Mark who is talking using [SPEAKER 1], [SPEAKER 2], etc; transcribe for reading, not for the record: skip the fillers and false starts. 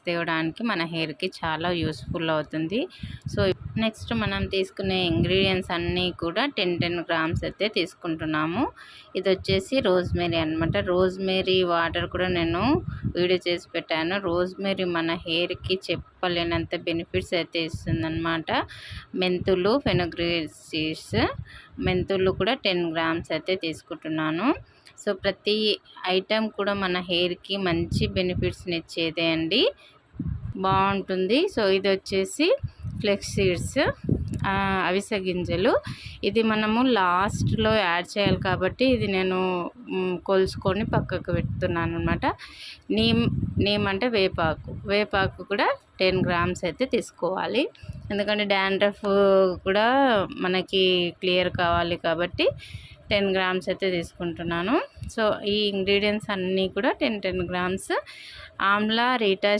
[SPEAKER 1] తేవడానికి మన హెయిర్కి చాలా యూస్ఫుల్ అవుతుంది. సో నెక్స్ట్ మనం తీసుకునే ఇంగ్రీడియంట్స్ అన్నీ కూడా 10 గ్రామ్స్ అయితే తీసుకుంటున్నాము. ఇది వచ్చేసి రోజ్మేరీ అనమాట. రోజ్మేరీ వాటర్ కూడా నేను వీడియో చేసి పెట్టాను. రోజ్మేరీ మన హెయిర్కి చెప్పలేనంత బెనిఫిట్స్ అయితే ఇస్తుందన్నమాట. మెంతులు, ఫెనుగ్రీక్ సీడ్స్, మెంతులు కూడా 10 గ్రామ్స్ అయితే తీసుకుంటున్నాను. సో ప్రతి ఐటెం కూడా మన హెయిర్కి మంచి బెనిఫిట్స్ని ఇచ్చేదే అండి, బాగుంటుంది. సో ఇది వచ్చేసి ఫ్లెక్స్ సీడ్స్, అవిసె గింజలు. ఇది మనము లాస్ట్లో యాడ్ చేయాలి కాబట్టి ఇది నేను కొలుసుకొని పక్కకు పెడుతున్నాను అనమాట. నీమ్ అంటే వేపాకు కూడా 10 గ్రామ్స్ అయితే తీసుకోవాలి. ఎందుకంటే డాండ్రఫ్ కూడా మనకి క్లియర్ కావాలి కాబట్టి 10 గ్రామ్స్ అయితే తీసుకుంటున్నాను. సో ఈ ఇంగ్రీడియంట్స్ అన్నీ కూడా 10 గ్రామ్స్. ఆమ్లా, రీటా,